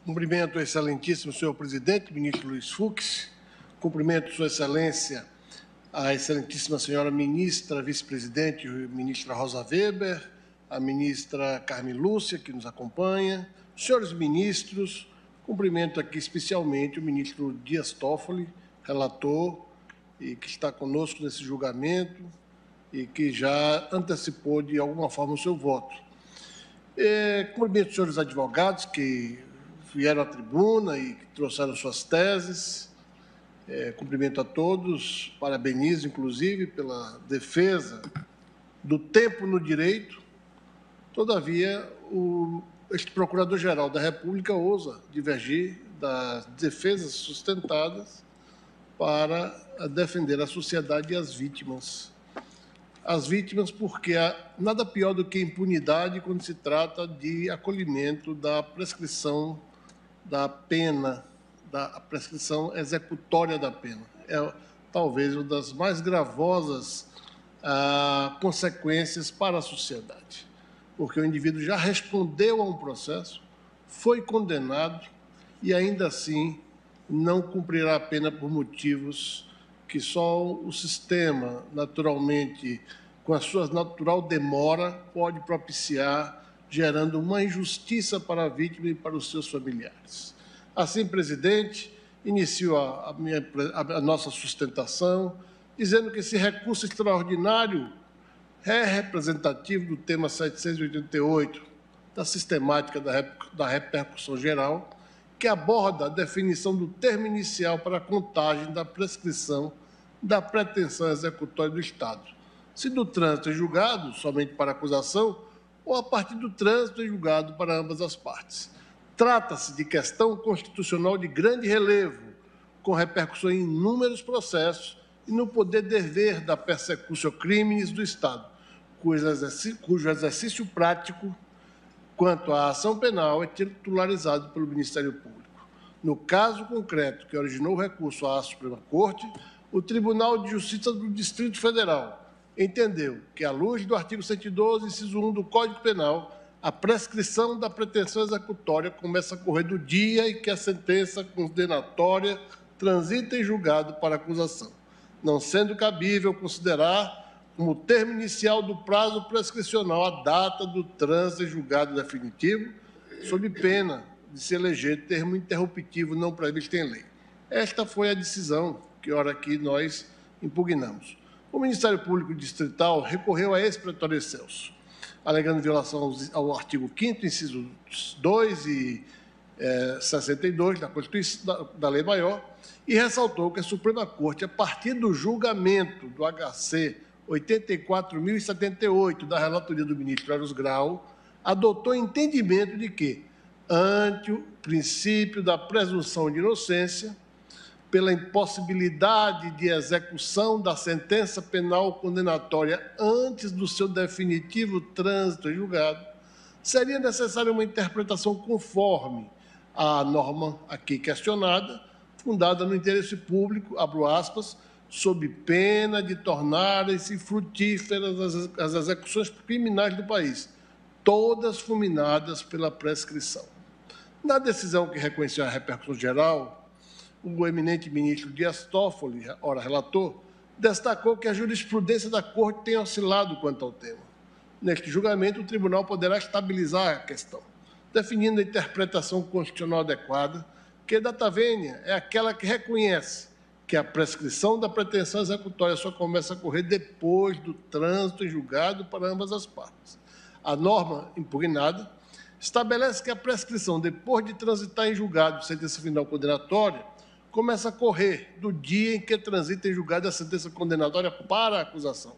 Cumprimento o excelentíssimo senhor presidente, ministro Luiz Fux. Cumprimento sua excelência, a excelentíssima senhora ministra, vice-presidente, ministra Rosa Weber, a ministra Carmen Lúcia, que nos acompanha, senhores ministros, cumprimento aqui especialmente o ministro Dias Toffoli, relator, e que está conosco nesse julgamento e que já antecipou de alguma forma o seu voto. Cumprimento os senhores advogados que vieram à tribuna e que trouxeram suas teses. Cumprimento a todos, parabenizo, inclusive, pela defesa do tempo no direito. Todavia, este Procurador-Geral da República ousa divergir das defesas sustentadas para defender a sociedade e as vítimas. As vítimas, porque há nada pior do que impunidade quando se trata de acolhimento da prescrição da pena, da prescrição executória da pena. É talvez uma das mais gravosas consequências para a sociedade, porque o indivíduo já respondeu a um processo, foi condenado e ainda assim não cumprirá a pena por motivos que só o sistema, naturalmente, com a sua natural demora, pode propiciar, gerando uma injustiça para a vítima e para os seus familiares. Assim, presidente, inicio a nossa sustentação, dizendo que esse recurso extraordinário é representativo do tema 788, da sistemática da repercussão geral, que aborda a definição do termo inicial para a contagem da prescrição da pretensão executória do Estado, se do trânsito em julgado, somente para acusação, ou a partir do trânsito em julgado para ambas as partes. Trata-se de questão constitucional de grande relevo, com repercussão em inúmeros processos e no poder dever da persecutio criminis do Estado, cujo exercício prático quanto à ação penal é titularizado pelo Ministério Público. No caso concreto que originou o recurso à Suprema Corte, o Tribunal de Justiça do Distrito Federal entendeu que, à luz do artigo 112, inciso 1 do Código Penal, a prescrição da pretensão executória começa a correr do dia em que a sentença condenatória transita em julgado para acusação, não sendo cabível considerar como termo inicial do prazo prescricional a data do trânsito em julgado definitivo, sob pena de se eleger termo interruptivo não previsto em lei. Esta foi a decisão que, ora aqui, nós impugnamos. O Ministério Público Distrital recorreu a esse pretório excelso, alegando violação ao artigo 5º, incisos 2 e 62 da Constituição, da Lei Maior, e ressaltou que a Suprema Corte, a partir do julgamento do HC 84.078, da relatoria do ministro Eros Grau, adotou entendimento de que, ante o princípio da presunção de inocência, pela impossibilidade de execução da sentença penal condenatória antes do seu definitivo trânsito em julgado, seria necessária uma interpretação conforme à norma aqui questionada, fundada no interesse público, abro aspas, sob pena de tornarem-se frutíferas as execuções criminais do país, todas fulminadas pela prescrição. Na decisão que reconheceu a repercussão geral, o eminente ministro Dias Toffoli, ora relator, destacou que a jurisprudência da Corte tem oscilado quanto ao tema. Neste julgamento, o tribunal poderá estabilizar a questão, definindo a interpretação constitucional adequada, que, data vênia, é aquela que reconhece que a prescrição da pretensão executória só começa a correr depois do trânsito em julgado para ambas as partes. A norma impugnada estabelece que a prescrição, depois de transitar em julgado sentença final condenatória, começa a correr do dia em que transita em julgado a sentença condenatória para a acusação.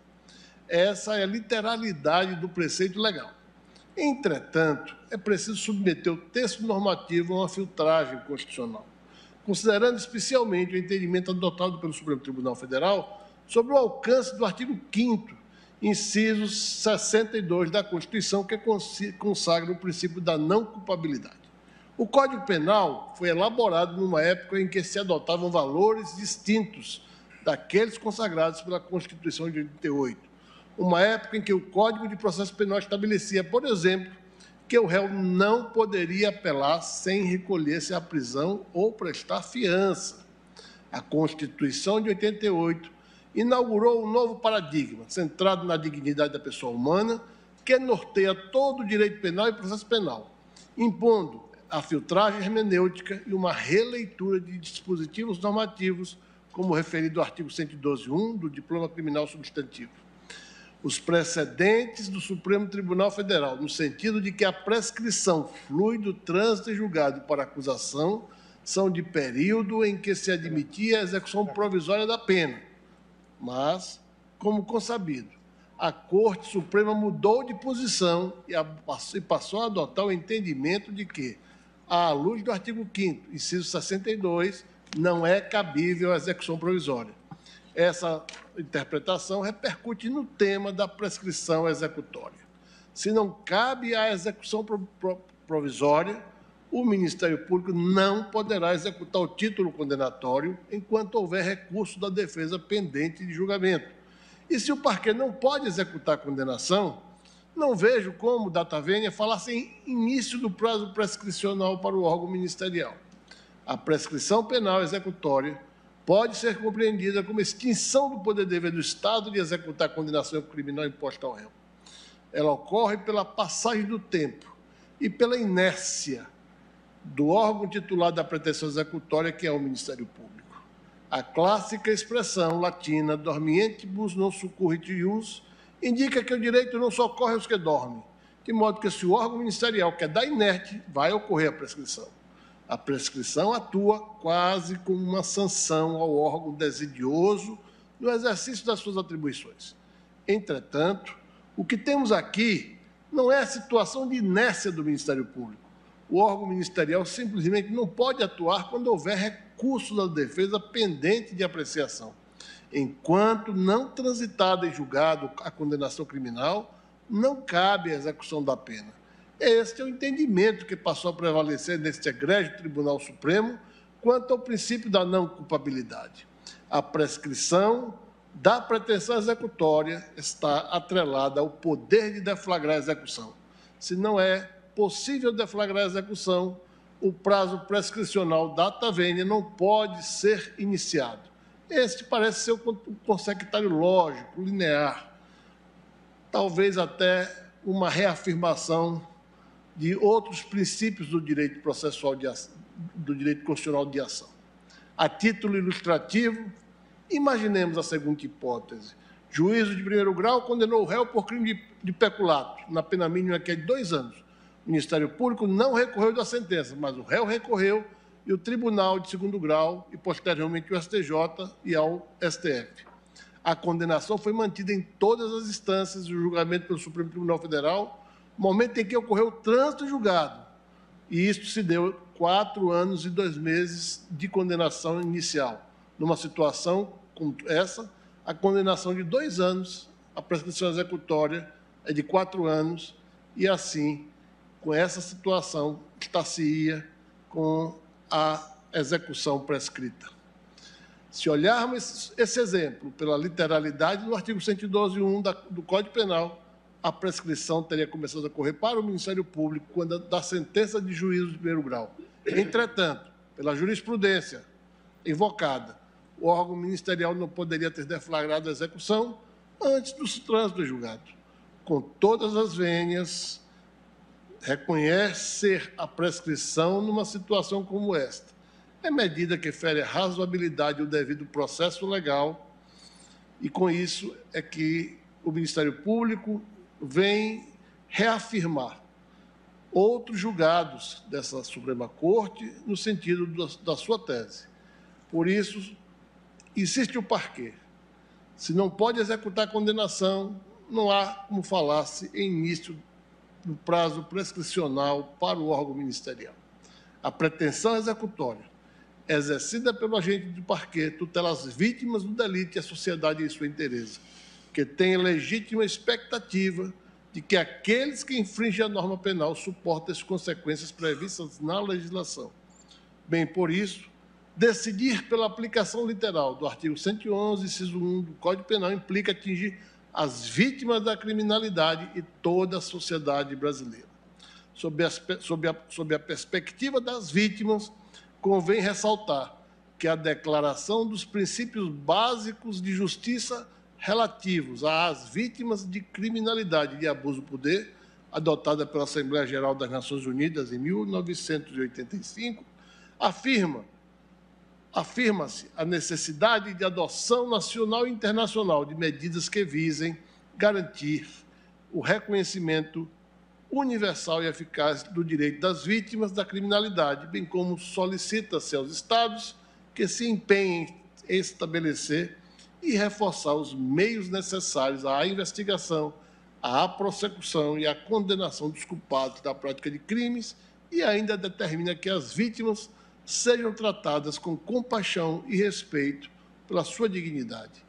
Essa é a literalidade do preceito legal. Entretanto, é preciso submeter o texto normativo a uma filtragem constitucional, considerando especialmente o entendimento adotado pelo Supremo Tribunal Federal sobre o alcance do artigo 5º, inciso 62 da Constituição, que consagra o princípio da não culpabilidade. O Código Penal foi elaborado numa época em que se adotavam valores distintos daqueles consagrados pela Constituição de 88, uma época em que o Código de Processo Penal estabelecia, por exemplo, que o réu não poderia apelar sem recolher-se à prisão ou prestar fiança. A Constituição de 88 inaugurou um novo paradigma, centrado na dignidade da pessoa humana, que norteia todo o direito penal e processo penal, impondo a filtragem hermenêutica e uma releitura de dispositivos normativos, como referido ao artigo 112.1 do Diploma Criminal Substantivo. Os precedentes do Supremo Tribunal Federal, no sentido de que a prescrição flui do trânsito em julgado para acusação, são de período em que se admitia a execução provisória da pena. Mas, como consabido, a Corte Suprema mudou de posição e passou a adotar o entendimento de que, à luz do artigo 5º, inciso 62, não é cabível a execução provisória. Essa interpretação repercute no tema da prescrição executória. Se não cabe a execução provisória, o Ministério Público não poderá executar o título condenatório enquanto houver recurso da defesa pendente de julgamento. E se o parquet não pode executar a condenação, não vejo como, data vênia, falasse em início do prazo prescricional para o órgão ministerial. A prescrição penal executória pode ser compreendida como extinção do poder dever do Estado de executar a condenação criminal imposta ao réu. Ela ocorre pela passagem do tempo e pela inércia do órgão titular da pretensão executória, que é o Ministério Público. A clássica expressão latina dormientibus non succurrit ius indica que o direito não socorre aos que dormem, de modo que se o órgão ministerial quedar inerte, vai ocorrer a prescrição. A prescrição atua quase como uma sanção ao órgão desidioso no exercício das suas atribuições. Entretanto, o que temos aqui não é a situação de inércia do Ministério Público. O órgão ministerial simplesmente não pode atuar quando houver recurso da defesa pendente de apreciação. Enquanto não transitada em julgado a condenação criminal, não cabe a execução da pena. Este é o entendimento que passou a prevalecer neste egrégio Tribunal Supremo quanto ao princípio da não culpabilidade. A prescrição da pretensão executória está atrelada ao poder de deflagrar a execução. Se não é possível deflagrar a execução, o prazo prescricional data vênia não pode ser iniciado. Este parece ser o consectário lógico, linear, talvez até uma reafirmação de outros princípios do direito processual do direito constitucional de ação. A título ilustrativo, imaginemos a seguinte hipótese. Juízo de primeiro grau condenou o réu por crime de peculato, na pena mínima que é de 2 anos. O Ministério Público não recorreu da sentença, mas o réu recorreu e o Tribunal de segundo grau e, posteriormente, o STJ e ao STF. A condenação foi mantida em todas as instâncias do julgamento pelo Supremo Tribunal Federal, momento em que ocorreu o trânsito julgado. E isto se deu 4 anos e 2 meses de condenação inicial. Numa situação como essa, a condenação de 2 anos, a prescrição executória é de 4 anos, e assim, com essa situação, estar-se-ia com a execução prescrita. Se olharmos esse exemplo pela literalidade do artigo 112.1 do Código Penal, a prescrição teria começado a correr para o Ministério Público quando da sentença de juízo de primeiro grau. Entretanto, pela jurisprudência invocada, o órgão ministerial não poderia ter deflagrado a execução antes do trânsito do julgado. Com todas as vênias, reconhecer a prescrição numa situação como esta é medida que fere a razoabilidade e o devido processo legal, e com isso é que o Ministério Público vem reafirmar outros julgados dessa Suprema Corte no sentido da sua tese. Por isso, insiste o parquet. Se não pode executar a condenação, não há como falar-se em início do prazo prescricional para o órgão ministerial. A pretensão executória, exercida pelo agente do parquet, tutela as vítimas do delito e a sociedade em sua inteireza, que tem legítima expectativa de que aqueles que infringem a norma penal suportem as consequências previstas na legislação. Bem, por isso, decidir pela aplicação literal do artigo 111, inciso 1 do Código Penal implica atingir as vítimas da criminalidade e toda a sociedade brasileira. sob a perspectiva das vítimas, convém ressaltar que a Declaração dos Princípios Básicos de Justiça relativos às vítimas de criminalidade e de abuso do poder, adotada pela Assembleia Geral das Nações Unidas em 1985, afirma-se a necessidade de adoção nacional e internacional de medidas que visem garantir o reconhecimento universal e eficaz do direito das vítimas da criminalidade, bem como solicita-se aos Estados que se empenhem em estabelecer e reforçar os meios necessários à investigação, à prossecução e à condenação dos culpados da prática de crimes e ainda determina que as vítimas sejam tratadas com compaixão e respeito pela sua dignidade.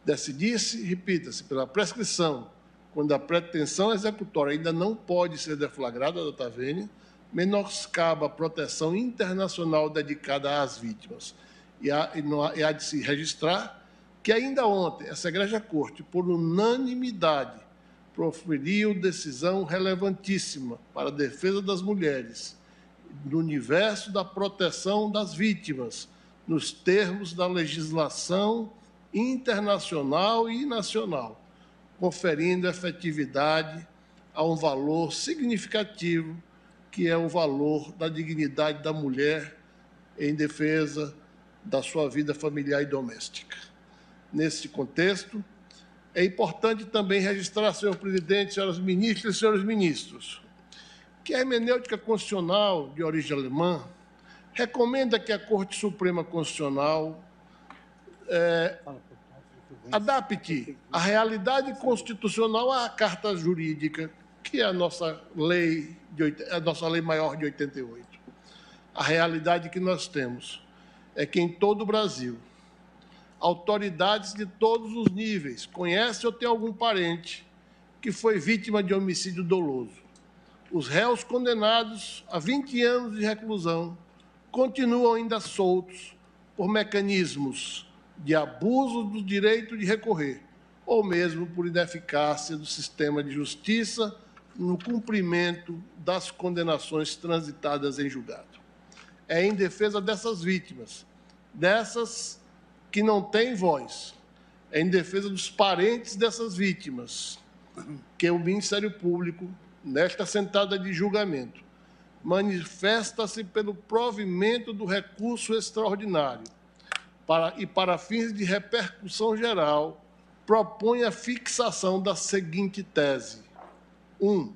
Decidir-se, repita-se, pela prescrição, quando a pretensão executória ainda não pode ser deflagrada, doutora Vênia, menoscaba a proteção internacional dedicada às vítimas. E há de se registrar que ainda ontem essa Egrégia Corte, por unanimidade, proferiu decisão relevantíssima para a defesa das mulheres, no universo da proteção das vítimas, nos termos da legislação internacional e nacional, conferindo efetividade a um valor significativo, que é o valor da dignidade da mulher em defesa da sua vida familiar e doméstica. Nesse contexto, é importante também registrar, senhor presidente, senhoras ministras e senhores ministros, que a hermenêutica constitucional de origem alemã recomenda que a Corte Suprema Constitucional adapte a realidade constitucional à carta jurídica, que é a nossa lei maior de 88. A realidade que nós temos é que em todo o Brasil, autoridades de todos os níveis conhecem ou têm algum parente que foi vítima de homicídio doloso. Os réus condenados a 20 anos de reclusão continuam ainda soltos por mecanismos de abuso do direito de recorrer, ou mesmo por ineficácia do sistema de justiça no cumprimento das condenações transitadas em julgado. É em defesa dessas vítimas, dessas que não têm voz, é em defesa dos parentes dessas vítimas, que o Ministério Público, nesta sentada de julgamento, manifesta-se pelo provimento do recurso extraordinário para fins de repercussão geral, propõe a fixação da seguinte tese. 1.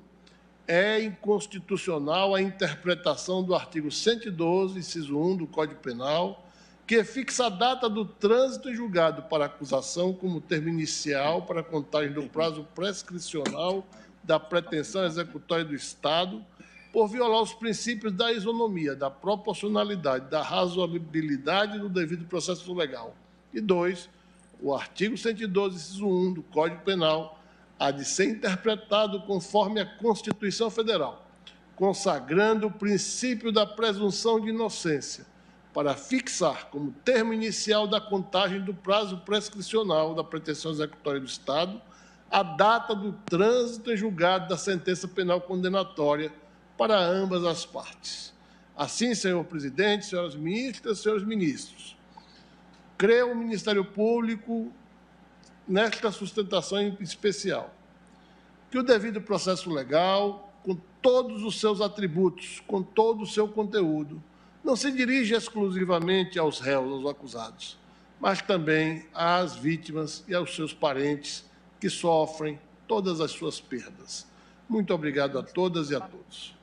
É inconstitucional a interpretação do artigo 112, inciso 1 do Código Penal, que fixa a data do trânsito em julgado para acusação como termo inicial para a contagem do prazo prescricional da pretensão executória do Estado, por violar os princípios da isonomia, da proporcionalidade, da razoabilidade do devido processo legal. E 2, o artigo 112, inciso 1 do Código Penal, há de ser interpretado conforme a Constituição Federal, consagrando o princípio da presunção de inocência, para fixar como termo inicial da contagem do prazo prescricional da pretensão executória do Estado a data do trânsito em julgado da sentença penal condenatória para ambas as partes. Assim, senhor presidente, senhoras ministras, senhores ministros, creio o Ministério Público nesta sustentação em especial, que o devido processo legal, com todos os seus atributos, com todo o seu conteúdo, não se dirige exclusivamente aos réus, aos acusados, mas também às vítimas e aos seus parentes que sofrem todas as suas perdas. Muito obrigado a todas e a todos.